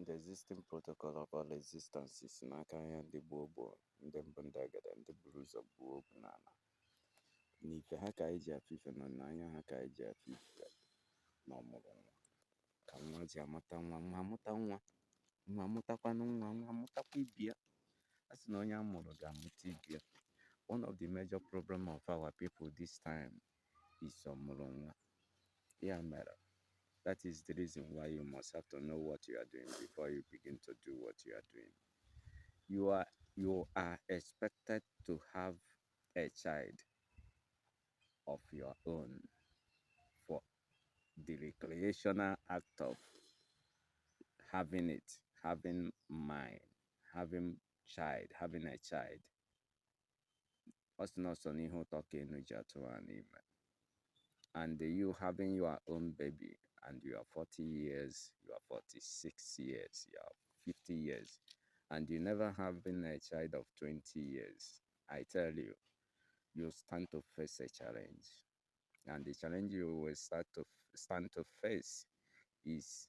the existing protocol of all existences n'aka ya ndị gboo gboo ndị mbụ ndị egedee ndị buru ụzọ gbuo obu n'ala n'ife ha ka anyị ji afụ ife nọ n'anya ha ka anyị ji afụ ife na ọmụrụ nwa ka nwa ji amata nwa nwa amụta nwa nwa amụtakwanụ nwa nwa amụtakwa ibia a sị na onye a mụrụ ga-amụta ibia. One of the major problem of our people this time is ọmụrụ nwa. Ya mere, that is the reason why you must have to know what you are doing before you begin to do what you are doing. You are expected to have a child of your own for the recreational act of having it, having mind, having a child. And you having your own baby, and you are 40 years, you are 46 years, you are 50 years, and you never having a child of 20 years, I tell you, you stand to face a challenge. And the challenge you will stand to face is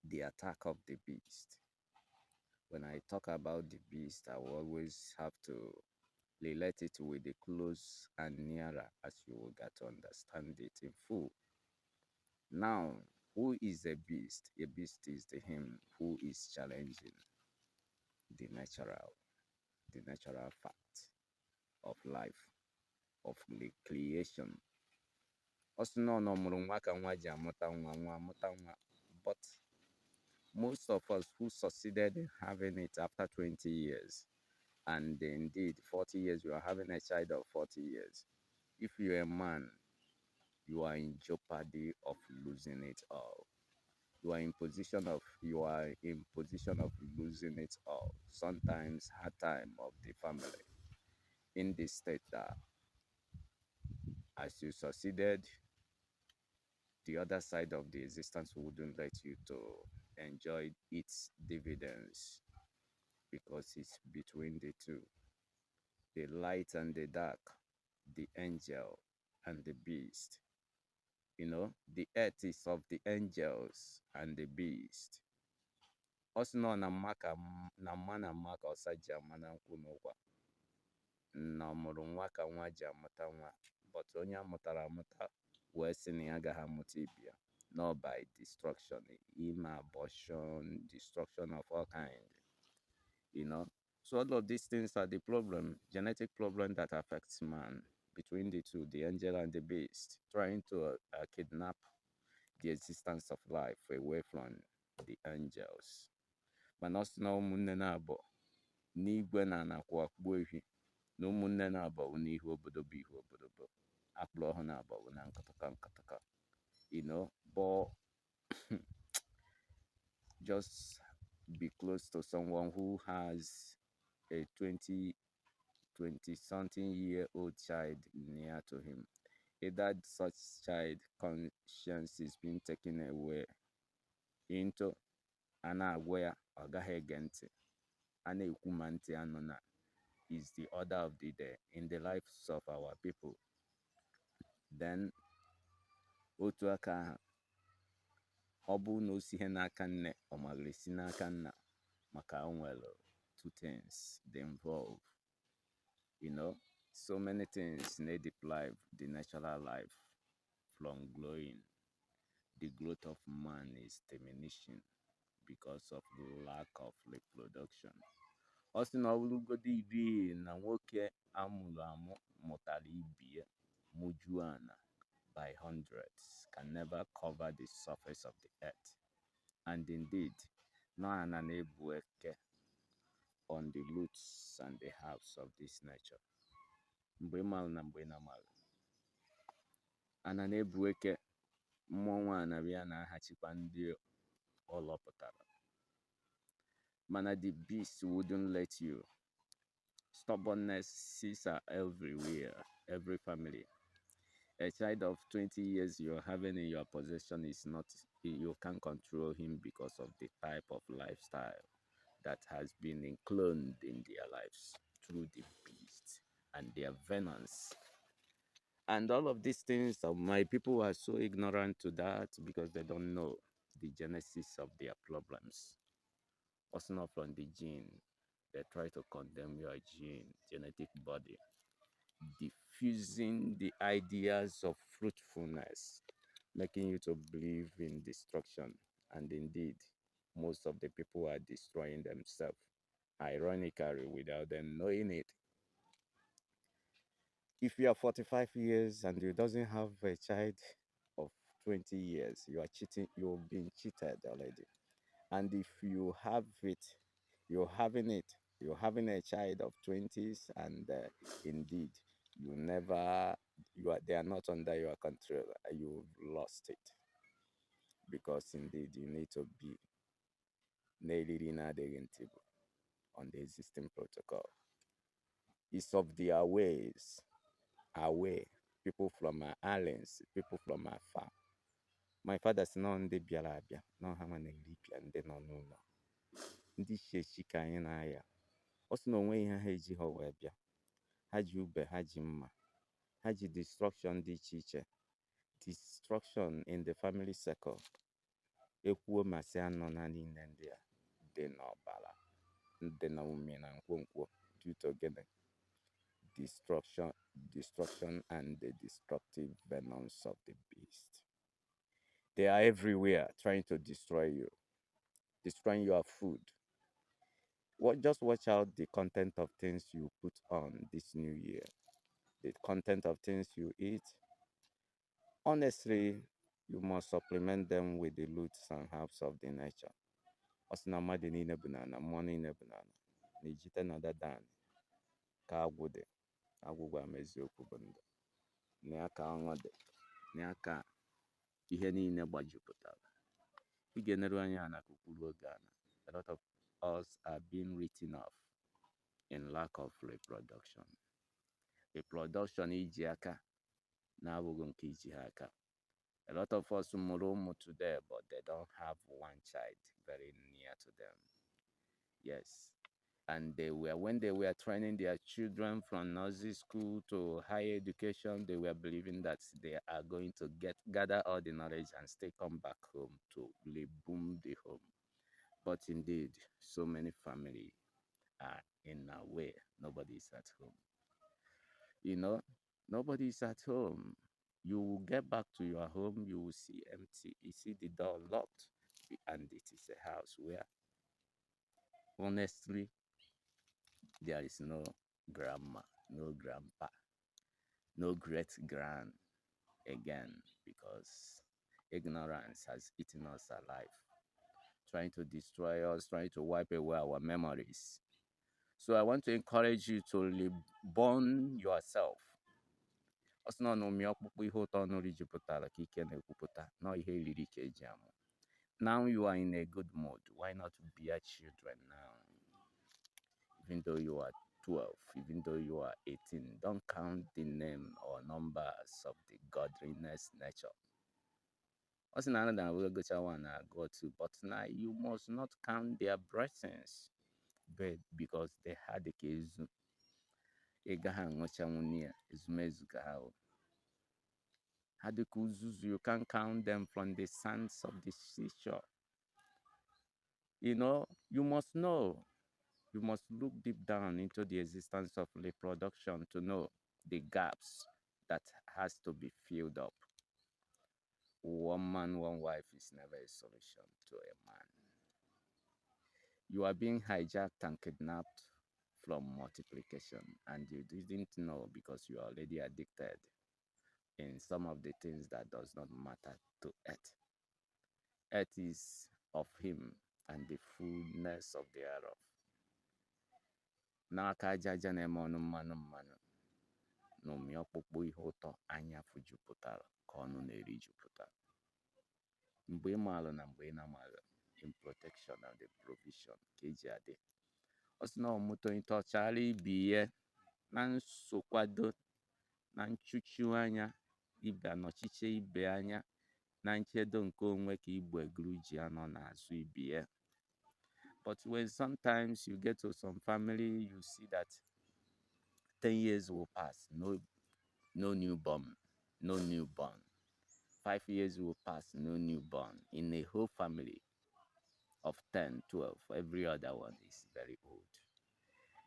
the attack of the beast. When I talk about the beast, I will always have to relate it with the close and nearer, as you will get to understand it in full. Now, who is a beast? A beast is him who is challenging the natural fact of life, of the creation. Also known omurunnwa'ka nnwa ji'amuta nnwa. But most of us who succeeded in having it after 20 years, and indeed 40 years, you are having a child of 40 years. If you're a man, you are in jeopardy of losing it all. You are in position of losing it all. Sometimes hard time of the family. In this state that as you succeeded, the other side of the existence wouldn't let you to enjoy its dividends, because it's between the two, the light and the dark, the angel and the beast. The earth is of the angels and the beast. Also known na maka osaji amana nkwunukwa na omurunnwa'ka nnwa ji'amuta nnwa. But onye amụtara amụta wee sị na ya agaghị amụta ibia, not by destruction, abortion, destruction of all kinds. So all of these things are the problem, genetic problem that affects man, between the two, the angel and the beast, trying to kidnap the existence of life away from the angels. But not no ụmụnne na-abụ n'igwe na anakwa akpụ ehi na ụmụnne na-abụ n'ihu obodo bụ ihu obodo bụ akpụrụ ọhụụ na-abụ na nkataka. But just be close to someone who has a 20-something year old child near to him. Either such child conscience is being taken away into where is the order of the day in the lives of our people. Then otu aka ọ bụ na o si ihe n'aka nne ọ maghị esi n'aka nna, maka o nwere two things they involve. So many things need deprive the natural life from growing. The growth of man is diminishing because of the lack of reproduction. Also, na ọbụrụgodị iri na nwoke amụrụ amụ mụtara ibie mujuana by hundreds can never cover the surface of the earth. And indeed, no nnwa on the roots and the herbs of this nature. Mgbe mal na mgbe na mal. Nnwa nwa anabịa na-ahachikwa ndị ọlọpụtara. Mana the beast wouldn't let you. Stubbornnesses are everywhere, every family. A child of 20 years you're having in your possession is not, you can't control him because of the type of lifestyle that has been included in their lives through the beast and their vengeance. And all of these things, my people are so ignorant to that because they don't know the genesis of their problems. also not from the gene. They try to condemn your genetic body, diffusing the ideas of fruitfulness, making you to believe in destruction. And indeed, most of the people are destroying themselves, ironically, without them knowing it. If you are 45 years and you doesn't have a child of 20 years, you are cheating, you've been cheated already. And if you have it, you're having it, you're having a child of 20s, and indeed, you never, they are not under your control, you've lost it. Because indeed, you need to be nearly inadvertent on the existing protocol. It's of their ways, away, people from our islands, people from afar. My father si nọ ndị bịara abịa nọ ha ma na-eripịa ndị nọ n'ụlọ ndị sheshi ka anyị na-aya ọ sị na onwe ihe ha eji ha wee bịa ha ji ube ha ji mma ha ji destruction dị iche iche destruction in the family circle ekwuo ma sị anọ na niile ndị a dị n'ọbara ndị na ume na nkwonkwo due to gịnị destruction and the destructive venoms of the beast. They are everywhere trying to destroy you, destroying your food. Just watch out the content of things you put on this new year, the content of things you eat. Honestly, you must supplement them with the roots and herbs of the nature. Osina mmadụ niile bụ n'ala, mmụọ niile bụ n'ala, na-ejite nọdụ dan ka agwụ dị, agwụgwa ama eziokwu bụ ndụ, na ya ka ọṅụ dị, na ya ka ihe niile gbajupụtara. Ị ga-eneru anya ana ka ukwuru oge ana. A lot of us are being written off in lack of reproduction. Reproduction iji aka na-abụghị nke iji ha aka. A lot of us mụrụ ụmụ today, but they don't have one child very near to them. Yes. And when they were training their children from nursery school to higher education, they were believing that they are going to gather all the knowledge and still come back home to boom the home. But indeed, so many families are in a way, nobody is at home. You know, nobody is at home. You will get back to your home, you will see empty, you see the door locked, and it is a house where, honestly, there is no grandma, no grandpa, no great grand again, because ignorance has eaten us alive, trying to destroy us, trying to wipe away our memories. So I want to encourage you to reborn yourself. Now you are in a good mood. Why not bear children now? Even though you are 12, even though you are 18, don't count the name or numbers of the godliness nature. Also, another will go to one go to, but now you must not count their blessings, but because they had the case. You can count them from the sands of the seashore. You know, you must know. You must look deep down into the existence of reproduction to know the gaps that has to be filled up. One man, one wife is never a solution to a man. You are being hijacked and kidnapped from multiplication, and you didn't know because you are already addicted in some of the things that does not matter to earth. Earth is of him and the fullness of thereof. N'aka ajaja na-eme ọnụ mmanụ mmanụ na ụmị ọkpụkpụ ihe ụtọ anya fujupụtara ka ọnụ na-eri jupụtara. Mgbe ị maalụ na mgbe ị na-amalụ in protection and the provision ka eji adị. Ọ sị na ọmụtọ ịtọchara ibi ihe na nsokwado na nchuchu anya ibe anọchiche ibe anya na nchedo nke onwe ka igbo eguru ji anọ n'azụ ibi ya. But when sometimes you get to some family, you see that 10 years will pass, no newborn, no newborn. 5 years will pass, no newborn in a whole family. of 10, 12. Every other one is very old.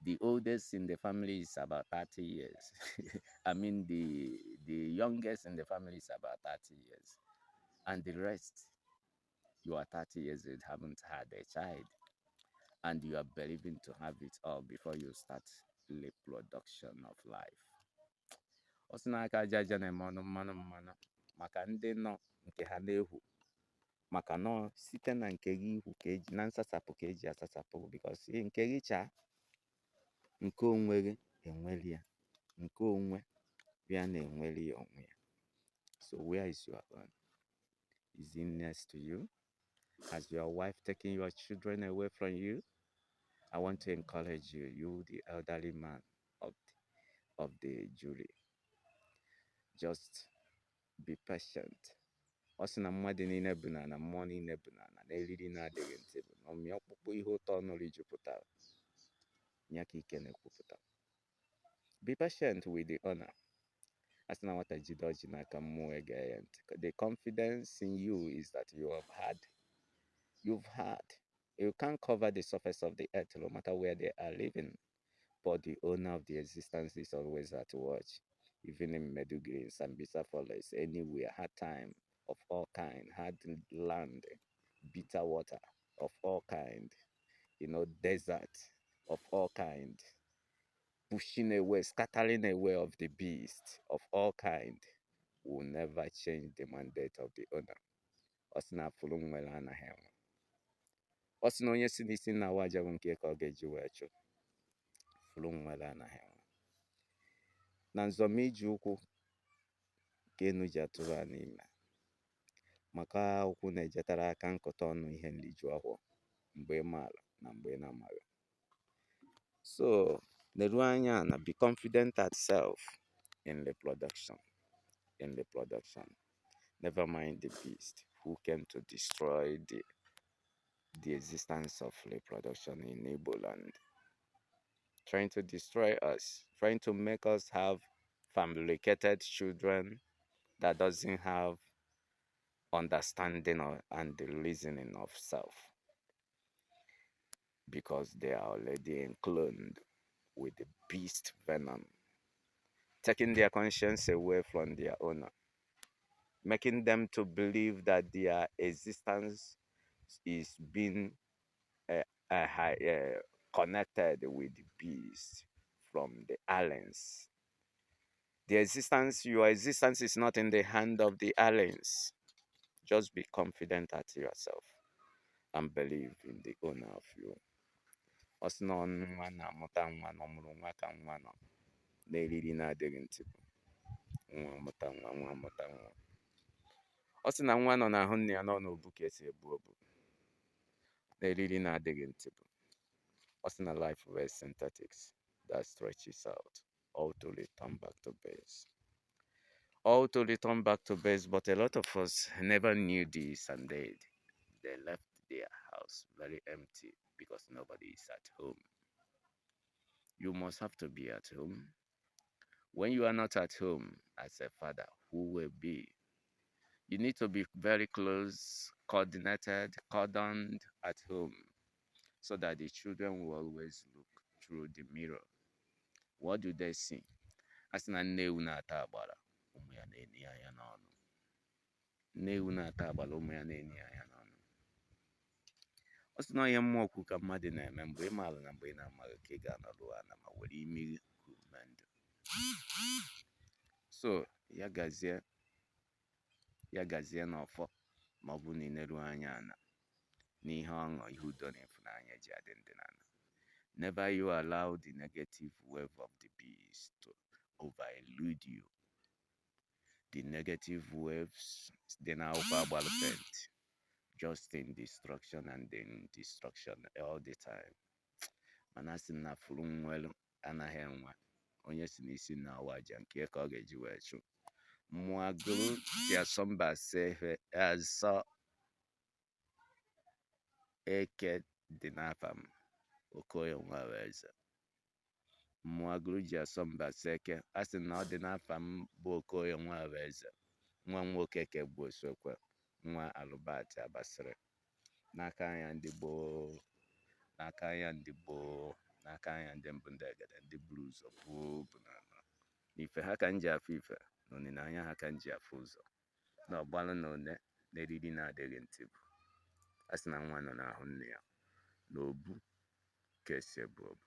The oldest in the family is about 30 years. I mean, the youngest in the family is about 30 years. And the rest, you are 30 years old, haven't had a child. And you are believing to have it all before you start the production of life. Ọ sị na aka aja aja na-eme ọnụ mmanụ mmanụ maka ndị nọ nke ha na-ehu maka nọ site na nke gị ihu ka eji na nsasapụ ka eji asasapụ because nke gị chaa nke onwe gị enweli ya nke onwe ya na-enweli ya onwe ya. So where is your own? Is it next to you? Has your wife taken your children away from you? I want to encourage you, you the elderly man of the jury. Just be patient. Ọ sị na mmadụ niile bụ na mmụọ niile bụ na eriri na-adịghị ntị bụ na ọmị ọkpụkpụ ihe ụtọ nụrụ jupụtara ya ka ike na-ekwupụta. Be patient with the honor. A sị na nwata jide ọjị n'aka mmụọ ege ya ntị. The confidence in you is that you've had. You can't cover the surface of the earth no matter where they are living, but the owner of the existence is always at watch. Even in Meduguri, in Sambisa Forest, anywhere, hard time of all kind, hard land, bitter water of all kind, desert of all kind, pushing away, scattering away of the beast of all kind, will never change the mandate of the owner. Osina fulumwela anaghị enwe. Ọ sị na onye si n'isi nna waja bụ nke ka ọ ga-eji wee chụ. Fulumwela anaghị enwe. Na nzọmije ụkwụ ka enu ji atụrụ a n'ime maka ụkwụ na-ejetara aka nkụta ọnụ ihe nliju ọhụụ mgbe ị maara na mgbe ị na-amaghị. So leru anya na be confident at self in the production. Never mind the beast who came to destroy the existence of reproduction in Igbo land, trying to destroy us, trying to make us have fabricated children that doesn't have understanding and the reasoning of self, because they are already encloned with the beast venom, taking their conscience away from their owner, making them to believe that their existence is being connected with the beast from the aliens. Your existence is not in the hand of the aliens. Just be confident at yourself and believe in the owner of you. Ọ sị na nnwa na-amụta nwa na omurunnwa'ka nwa nọ na-eriri na-adịghị ntị bụ nwa amụta nwa nwa amụta nwa. Ọ sị na nwa nọ n'ahụ nne ya nọ n'obu ka esi ebu obu na-eriri na-adịghị ntị bụ. Ọ sị na life were synthetics that stretches out, all to return back to base. All to return back to base, but a lot of us never knew this, and they left their house very empty because nobody is at home. You must have to be at home. When you are not at home as a father, who will be? You need to be very close, coordinated, cordoned at home, so that the children will always look through the mirror. What do they see? As na nne ewu na-ata agbara, ụmụ ya na-eni anya n'ọnụ. Nne ewu na-ata agbara, ụmụ ya na-eni anya n'ọnụ. Ọ sị na ihe mmụọ kwu ka mmadụ na-eme mgbe ị maara na mgbe ị na-amaghị ka ị ga-anọdụ ana ma were imi kume ndụ. So ya gazie n'ọfọ ma ọ bụ na ị neru anya ana n'ihe ọṅụ ihe udo na ịfụnanya ji adị ndị n'ana. Never you allow the negative wave of the beast to over-elude you. The negative waves, they now overbalance, just in destruction and in destruction all the time. Mana sị na furu nwelu anaghị enwe onye si n'isi na awaja nke ka ọ ga-eji wee chụ. Mmụọ agụrụ ji asọmba sefe azọ eke dị n'afa m Okoye nwa eze. Mmụọ agụrụ ji asọmba seke a sị na ọ dị n'afa m bụ Okoye nwa eze, nwa nwoke ke bụ Osokwe, nwa alụbati abasịrị. n'aka anya ndị gboo, n'aka anya ndị gboo, n'aka anya ndị mbụ ndị egede, ndị buru ụzọ bụ n'ala. N'ife ha ka m ji afụ ife, na olileanya ha ka m ji afụ ụzọ, na ọgbalụ na one na eriri na-adịghị ntị bụ. A sị na nwa nọ n'ahụ nne ya, na obu ka esi ebu obu.